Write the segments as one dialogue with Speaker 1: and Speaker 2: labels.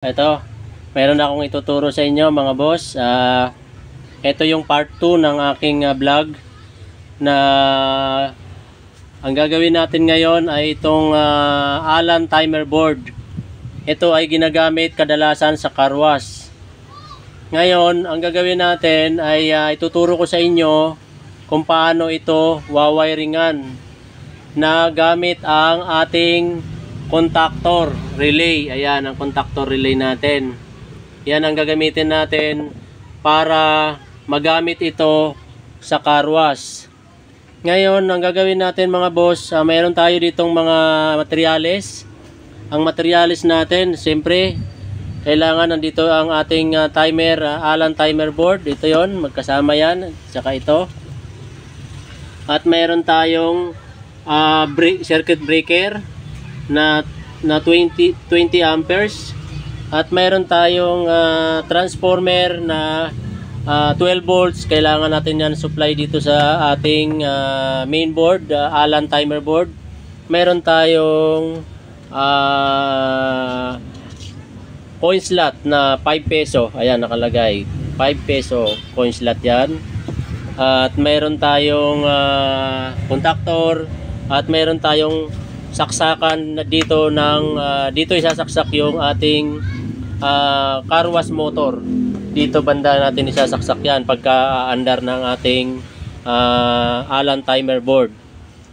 Speaker 1: Ito, meron akong ituturo sa inyo mga boss. Ito yung part 2 ng aking vlog na ang gagawin natin ngayon ay itong Allen timer board. Ito ay ginagamit kadalasan sa car wash. Ngayon, ang gagawin natin ay ituturo ko sa inyo kung paano ito wawiringan na gamit ang ating contactor relay. Ayan ang contactor relay natin. Yan ang gagamitin natin para magamit ito sa car wash. Ngayon, ang gagawin natin mga boss, mayroon tayo ditong mga materyales. Ang materyales natin, siyempre, kailangan nandito ang ating timer, Allen timer board. Ito yon, magkasama yan, saka ito. At mayroon tayong circuit breaker na 20 amperes, at mayroon tayong transformer na 12 volts. Kailangan natin yan supply dito sa ating main board, Allen timer board. Mayroon tayong coin slot na 5 peso. Ayan, nakalagay 5 peso coin slot yan. At mayroon tayong contactor, at mayroon tayong saksakan dito ng dito isasaksak yung ating car wash motor. Dito banda natin isasaksak yan pagka andar ng ating Allen timer board.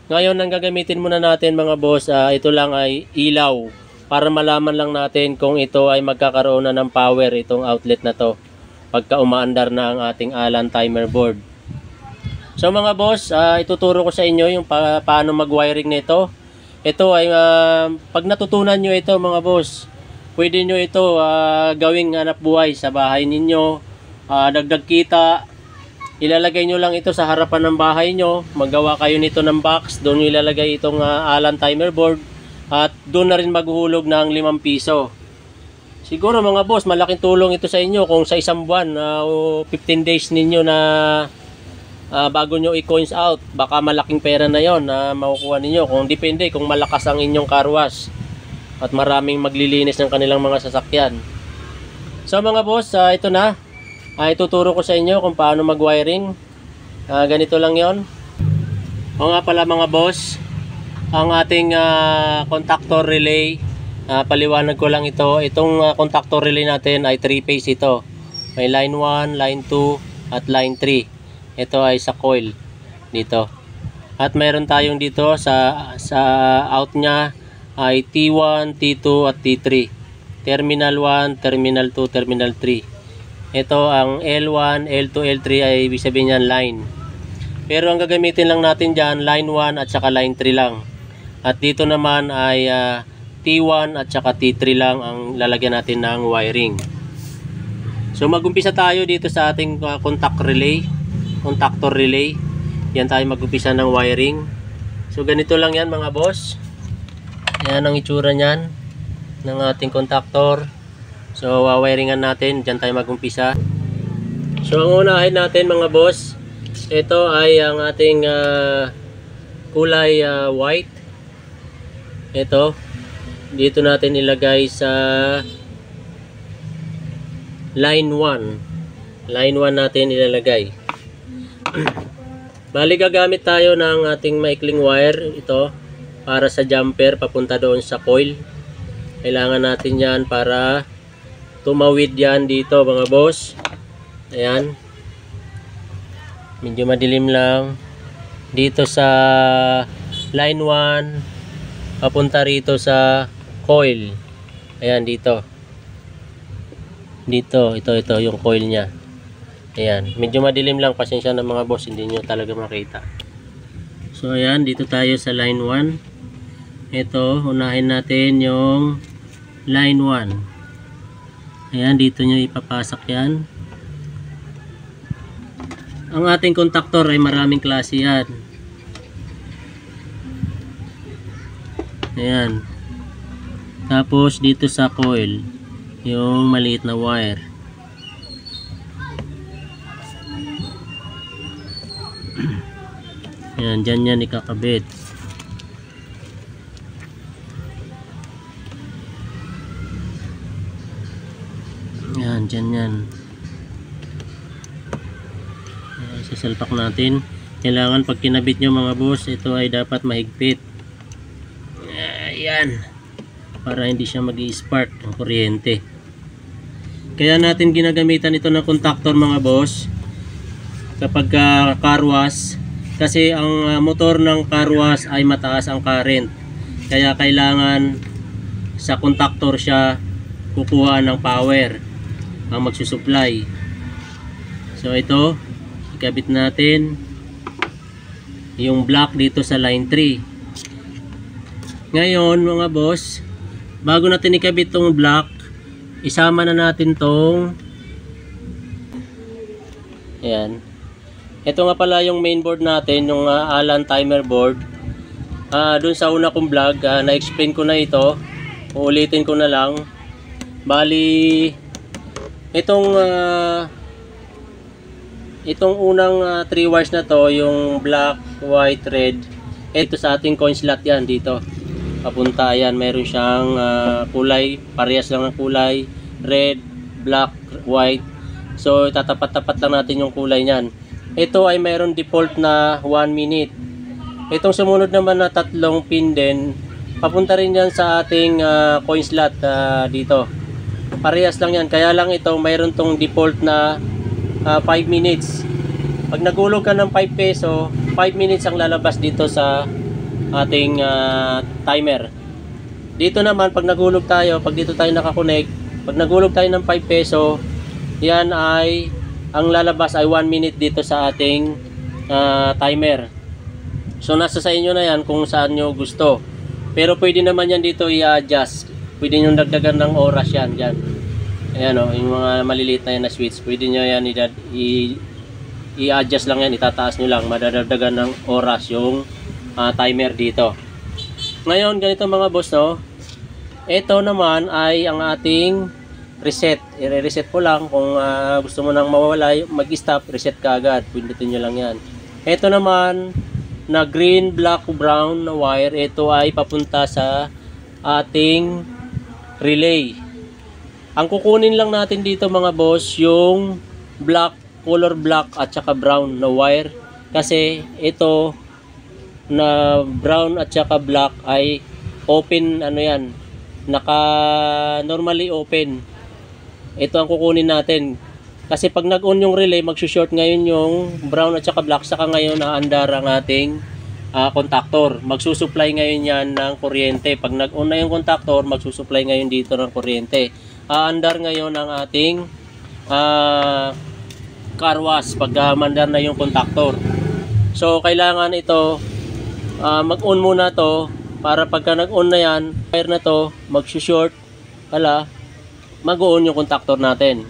Speaker 1: Ngayon, ang gagamitin muna natin mga boss, ito lang ay ilaw, para malaman lang natin kung ito ay magkakaroon na ng power, itong outlet na to, pagka umaandar na ang ating Allen timer board. So mga boss, ituturo ko sa inyo yung paano mag-wiring nito. Ito ay pag natutunan nyo ito mga boss, pwede nyo ito gawing hanap buhay sa bahay ninyo. Dagdag kita, ilalagay nyo lang ito sa harapan ng bahay nyo. Maggawa kayo nito ng box, doon nyo ilalagay itong Allen timer board, at doon na rin maghuhulog ng 5 piso. Siguro mga boss, malaking tulong ito sa inyo kung sa isang buwan o 15 days ninyo na bago nyo i-coins out, baka malaking pera na yon na makukuha ninyo, kung depende kung malakas ang inyong car wash at maraming maglilinis ng kanilang mga sasakyan. So mga boss, ito na, ituturo ko sa inyo kung paano mag-wiring. Ganito lang yon. O nga pala mga boss, ang ating contactor relay, paliwanag ko lang ito. Itong contactor relay natin ay 3-phase ito. May line 1, line 2 at line 3. Ito ay sa coil dito. At mayroon tayong dito sa out nya ay T1, T2 at T3. Terminal 1, Terminal 2, Terminal 3. Ito ang L1, L2, L3 ay ibig sabihin yan line. Pero ang gagamitin lang natin dyan, line 1 at saka line 3 lang. At dito naman ay T1 at saka T3 lang ang lalagyan natin ng wiring. So magumpisa tayo dito sa ating contactor relay. Yan tayo mag-umpisa ng wiring. So ganito lang yan mga boss. Yan ang itsura nyan ng ating contactor. So wawiringan natin, dyan tayo mag-umpisa. So ang unahin natin mga boss, ito ay ang ating kulay white. Ito, dito natin ilagay sa line 1. Line 1 natin ilalagay. Bali gagamit tayo ng ating maikling wire ito para sa jumper papunta doon sa coil. Kailangan natin yan para tumawid yan dito mga boss. Ayan, medyo madilim lang dito sa line 1 papunta rito sa coil. Ayan, dito ito yung coil nya. Ayan, medyo madilim lang, pasensya na mga boss, hindi nyo talaga makita. So ayan, dito tayo sa line 1. Ito, unahin natin yung line 1. Ayan, dito nyo ipapasak yan. Ang ating contactor ay maraming klase yan. Ayan. Tapos dito sa coil, yung maliit na wire. Ayan, dyan yan ikakabit. Nandyan yan. Sasalpak natin. Kailangan pag kinabit nyo mga boss, ito ay dapat mahigpit. Ayan. Para hindi siya mag-i-spark ang kuryente. Kaya natin ginagamitan ito ng contactor mga boss. Kapag car wash. Kasi ang motor ng car wash ay mataas ang current. Kaya kailangan sa contactor siya kukuha ng power ang magsusupply. So ito, ikabit natin yung block dito sa line 3. Ngayon mga boss, bago natin ikabit tong block, isama na natin tong ayan. Ito nga pala yung main board natin, yung Allen timer board. Dun sa una kong vlog, na-explain ko na ito. Uulitin ko na lang. Bali, itong unang 3 wires na to, yung black, white, red, ito sa ating coin slot yan dito. Papunta yan, meron siyang kulay, parehas lang ng kulay, red, black, white. So tatapat-tapat lang natin yung kulay niyan. Ito ay meron default na 1 minute. Itong sumunod naman na 3 pin din, papunta rin yan sa ating coin slot dito. Parehas lang yan, kaya lang ito mayroon tong default na 5 minutes. Pag nagulog ka ng 5 peso, 5 minutes ang lalabas dito sa ating timer. Dito naman pag nagulog tayo, pag dito tayo nakakonect, pag nagulog tayo ng 5 peso, yan ay ang lalabas ay 1 minute dito sa ating timer. So nasa sa inyo na yan kung saan nyo gusto. Pero pwede naman yan dito i-adjust. Pwede nyo dagdagan ng oras yan dyan. Ayan o, yung mga maliliit na yan na switch, pwede nyo yan i-adjust lang yan, itataas nyo lang, madadagdagan ng oras yung timer dito. Ngayon, ganito mga boss, no? Ito naman ay ang ating reset. I-reset po lang kung gusto mo nang mawala, mag-stop, reset ka agad. Pindutin nyo lang yan. Ito naman na green, black, brown na wire, ito ay papunta sa ating relay. Ang kukunin lang natin dito mga boss, yung black, color black at saka brown na wire. Kasi ito na brown at saka black ay open, ano yan, normally open. Ito ang kukunin natin. Kasi pag nag-on yung relay, magsushort ngayon yung brown at saka black, saka ngayon naandar ang ating contactor. Magsusupply ngayon yan ng kuryente. Pag nag-on na yung contactor, magsusupply ngayon dito ng kuryente. Aandar ngayon ang ating car wash pag mandar na yung contactor. So kailangan ito mag-on muna to para pagka nag-on na yan, wire na to magsushort, mag-on yung contactor natin.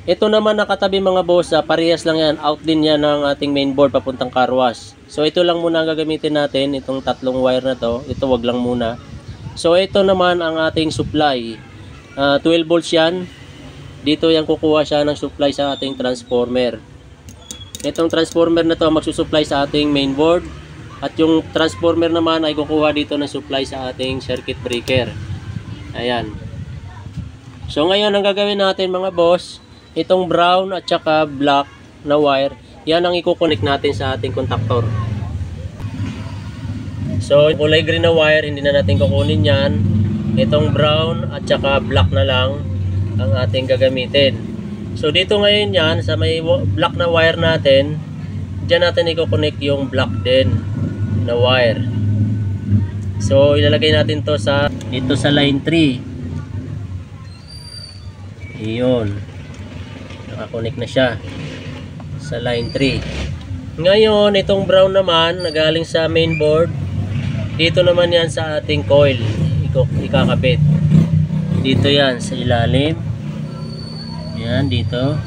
Speaker 1: Ito naman nakatabi mga boss, parehas lang yan, out din yan ng ating mainboard papuntang car wash. So ito lang muna ang gagamitin natin, itong 3 wire na to, ito wag lang muna. So ito naman ang ating supply, 12 volts yan. Dito yan kukuha siya ng supply sa ating transformer. Itong transformer na to magsusupply sa ating mainboard, at yung transformer naman ay kukuha dito ng supply sa ating circuit breaker. Ayan. So ngayon ang gagawin natin mga boss, itong brown at saka black na wire, yan ang i-connect natin sa ating contactor. So kulay green na wire, hindi na natin kukunin yan. Itong brown at saka black na lang ang ating gagamitin. So dito ngayon yan, sa may black na wire natin, dyan natin i-connect yung black din na wire. So ilalagay natin to dito sa line 3. Iyon. Nakakonect na siya sa line 3. Ngayon, itong brown naman na galing sa mainboard, dito naman yan sa ating coil. Ikakabit. Dito yan sa ilalim. Yan, dito.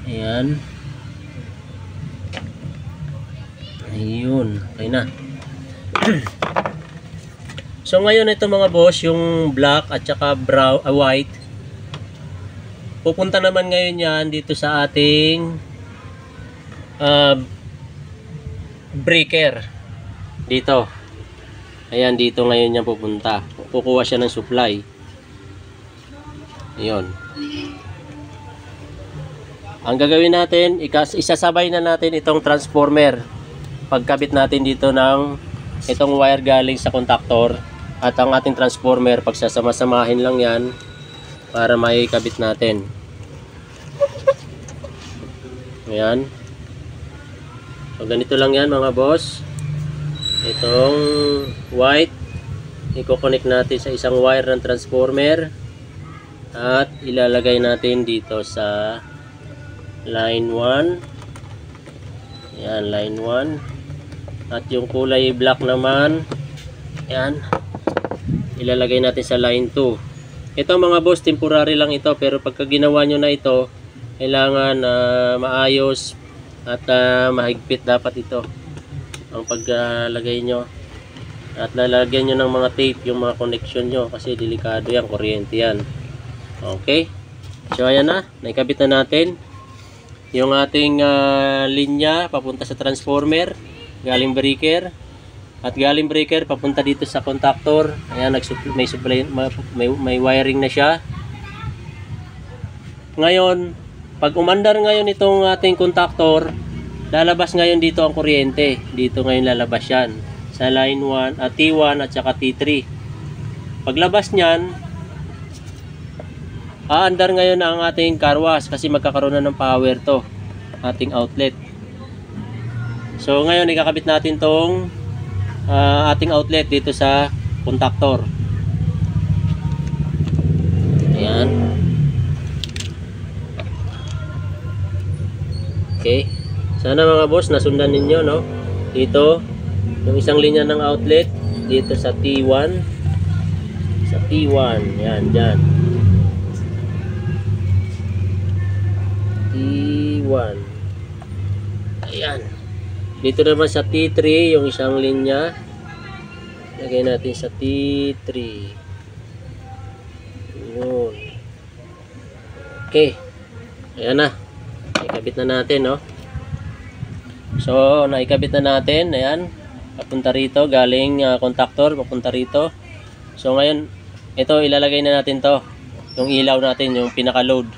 Speaker 1: Ayan. Ayun. Okay na. So ngayon ito mga boss, yung black at saka brown, white, pupunta naman ngayon yan dito sa ating breaker dito. Ayan, dito ngayon yan pupunta, kukuha siya ng supply. Ayun. Ang gagawin natin, isasabay na natin itong transformer. Pagkabit natin dito ng itong wire galing sa contactor at ang ating transformer, pagsasama-samahin lang yan para maikabit natin. Ayan. So ganito lang yan mga boss. Itong white, i-connect natin sa isang wire ng transformer at ilalagay natin dito sa line 1. Ayan, line 1. At yung kulay black naman, ayan, ilalagay natin sa line 2. Ito mga boss, temporary lang ito, pero pagka ginawa nyo na ito, kailangan maayos at mahigpit dapat ito ang paglalagay nyo. At lalagyan nyo ng mga tape yung mga connection nyo kasi delikado yan, kuryente yan. Okay, so ayan na, naikabit na natin yung ating linya papunta sa transformer galing breaker, at galing breaker papunta dito sa contactor. Ayan, may wiring na siya. Ngayon, pag umandar ngayon itong ating contactor, lalabas ngayon dito ang kuryente. Dito ngayon lalabas yan sa line 1 at T1 at saka T3. Paglabas niyan, aandar ngayon ang ating car wash kasi magkakaroon na ng power to ating outlet. So ngayon ikakabit natin tong ating outlet dito sa contactor. Ayan. Okay. Sana mga boss nasundan ninyo, no? Dito yung isang linya ng outlet dito sa T1. Sa T1. Yan, dyan. T1. Ayan. Dito naman sa T3 yung isang linya. Lagay natin sa T3. Yun. Okay. Ayan na. Naikabit na natin, no? So, naikabit na natin. Ayan. Papunta rito. Galing contactor. Papunta rito. So, ngayon, ito ilalagay na natin to. Yung ilaw natin, yung pinaka-load.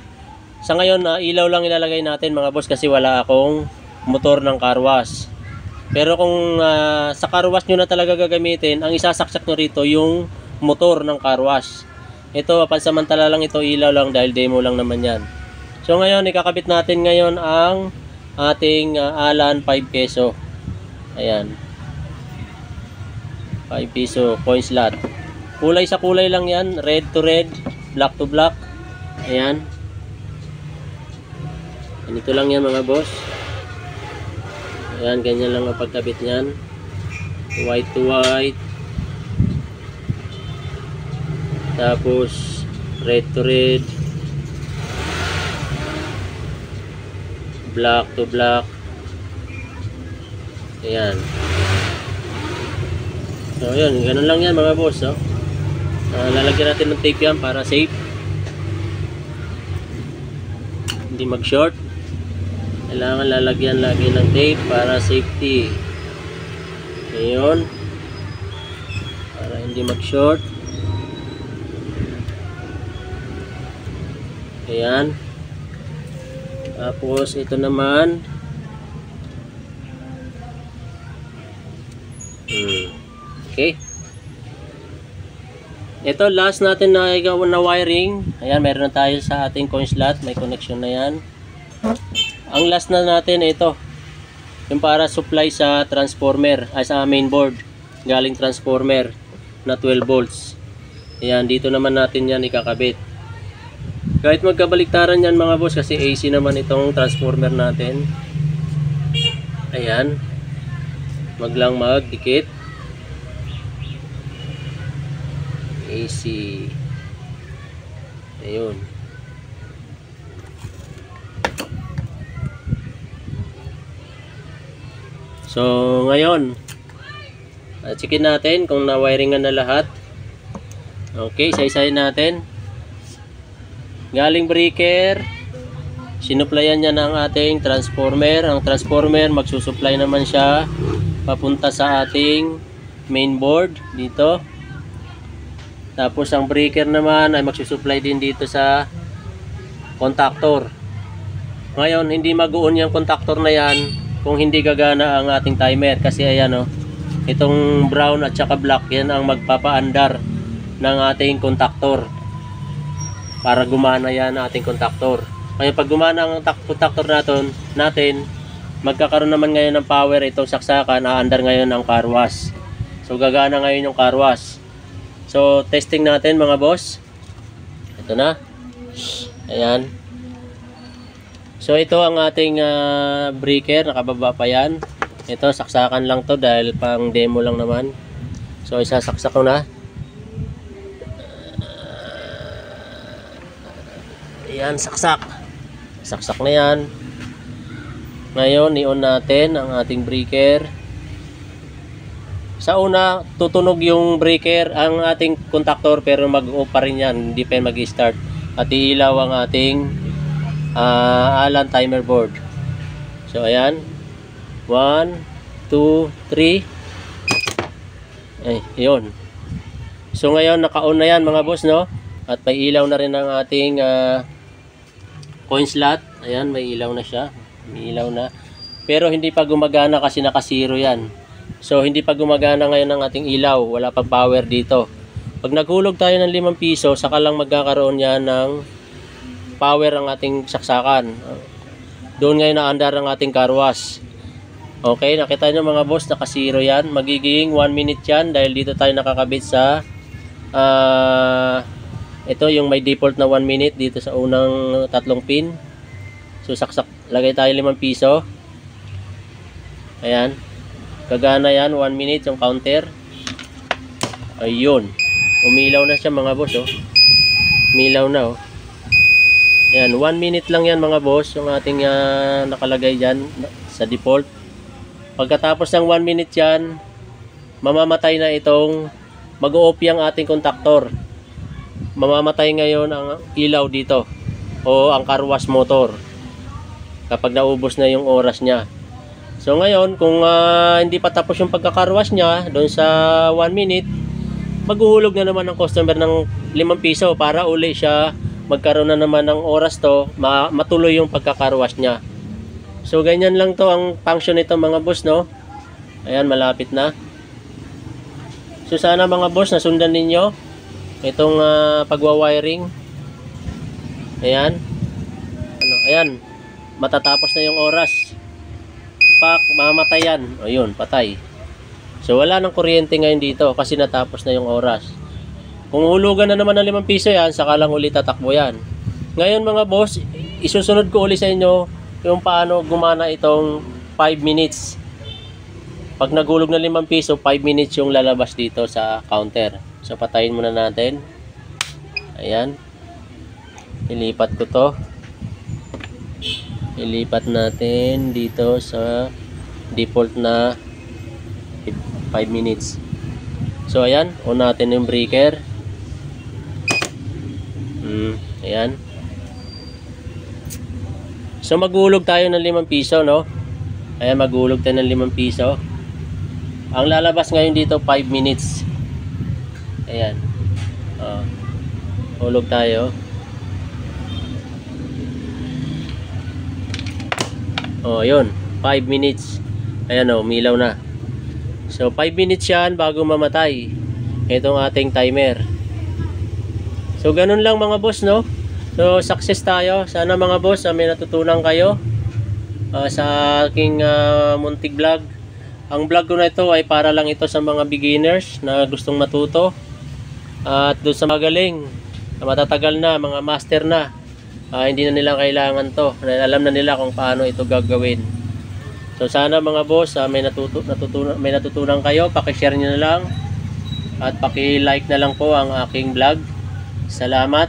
Speaker 1: Sa ngayon, ilaw lang ilalagay natin mga boss kasi wala akong motor ng car wash. Pero kung sa car wash nyo na talaga gagamitin, ang isasaksak nyo rito yung motor ng car wash. Ito, pansamantala lang ito, ilaw lang dahil demo lang naman yan. So ngayon, ikakabit natin ngayon ang ating Allen 5 peso. Ayan. 5 peso coin slot. Kulay sa kulay lang yan, red to red, black to black. Ayan. Ganito lang yan mga boss. Ayan, ganyan lang ang pagkabit niyan. White to white. Tapos red to red. Black to black. Ayan. So ayan, ganun lang yan mga boss. Oh. Lalagyan natin ng tape yan para safe. Hindi mag-short. Kailangan lalagyan lagi ng tape para safety. Ngayon, para hindi mag-short. Ayan. Tapos ito naman. Okay. Ito last natin na wiring. Ayan, meron na tayo sa ating coin slot. May connection na yan. Ang last na natin ito, yung para supply sa transformer, ay sa main board, galing transformer na 12 volts. Ayan, dito naman natin yan ikakabit. Kahit magkabaliktaran yan mga boss kasi AC naman itong transformer natin. Ayan, maglang magdikit. AC. Ayun. So, ngayon, checkin natin kung na-wiringan na lahat. Okay, isa-isahin natin. Galing breaker, sinuplayan niya ng ating transformer. Ang transformer, magsusupply naman siya papunta sa ating main board dito. Tapos ang breaker naman ay magsusupply din dito sa contactor. Ngayon, hindi mag-on yung contactor na yan kung hindi gagana ang ating timer. Kasi ayan o, itong brown at saka black, yan ang magpapaandar ng ating contactor. Para gumana yan ang ating contactor. Ngayon, pag gumana ang contactor natin, magkakaroon naman ngayon ng power itong saksakan, aandar ngayon ang car wash. So gagana ngayon yung car wash. So testing natin mga boss. Ito na. Ayan. So ito ang ating breaker, nakababa pa yan. Ito saksakan lang to dahil pang demo lang naman. So isasaksak ko na. Ayan, saksak. Saksak na yan. Ngayon, i-on natin ang ating breaker. Sa una, tutunog yung breaker, ang ating contactor, pero mag-off pa rin yan. Hindi pa mag-start. At iilaw ang ating Allen timer board. So, ayan. 1, 2, 3. Ay, yun. So, ngayon, naka-on na yan mga boss, no? At may ilaw na rin ang ating coin slot. Ayan, may ilaw na siya. May ilaw na. Pero hindi pa gumagana kasi naka-zero yan. So hindi pa gumagana ngayon ang ating ilaw. Wala pang power dito. Pag naghulog tayo ng 5 piso, saka lang magkakaroon yan ng power ang ating saksakan. Doon ngayon naandar ang ating car wash. Okay, nakita nyo mga boss, naka-zero yan. Magiging 1 minute yan dahil dito tayo nakakabit sa ito yung may default na 1 minute dito sa unang 3 pin. So saksak, lagay tayo 5 piso. Ayan. Gagana yan, 1 minute yung counter. Ayun. Umilaw na siya mga boss, oh. Umilaw na, oh. Ayan, 1 minute lang yan mga boss, yung ating nakalagay dyan sa default. Pagkatapos ng 1 minute yan, mamamatay na itong mag-o-off yung ating contactor. Mamamatay ngayon ang ilaw dito o ang car wash motor kapag naubos na yung oras niya. So ngayon, kung hindi pa tapos yung pagka-car-wash niya doon sa 1 minute, maghuhulog na naman ng customer ng 5 piso para uli siya magkaroon na naman ng oras to, matuloy yung pagka-car-wash niya. So ganyan lang to ang function nito mga boss, no? Ayan, malapit na. So sana mga boss, nasundan ninyo itong pagwa-wiring. Ayan. Ayan. Matatapos na yung oras. Mamatay yan. Ayun, patay. So wala nang kuryente ngayon dito kasi natapos na yung oras. Kung hulugan na naman ng 5 piso yan, saka lang ulit tatakbo yan. Ngayon mga boss, isusunod ko ulit sa inyo yung paano gumana itong 5 minutes. Pag naghulog na 5 piso, 5 minutes yung lalabas dito sa counter. So patayin muna natin. Ayan. Ilipat ko to. Ilipat natin dito sa default na 5 minutes. So ayan, on natin yung breaker. Ayan. So maghulog tayo ng 5 piso, no? Ayan, maghulog tayo ng 5 piso. Ang lalabas ngayon dito 5 minutes. Ayan. Hulog tayo. Yun, 5 minutes. Ayan, umilaw na. So 5 minutes yan bago mamatay itong ating timer. So ganun lang mga boss, no? So success tayo. Sana mga boss may natutunan kayo sa aking muntik vlog. Ang vlog ko na ito ay para lang ito sa mga beginners na gustong matuto. At doon sa magaling, matatagal na, mga master na, hindi na nila kailangan to. Alam na nila kung paano ito gagawin. So sana mga boss, may natutunan kayo. Paki-share nyo na lang at paki-like na lang po ang aking vlog. Salamat.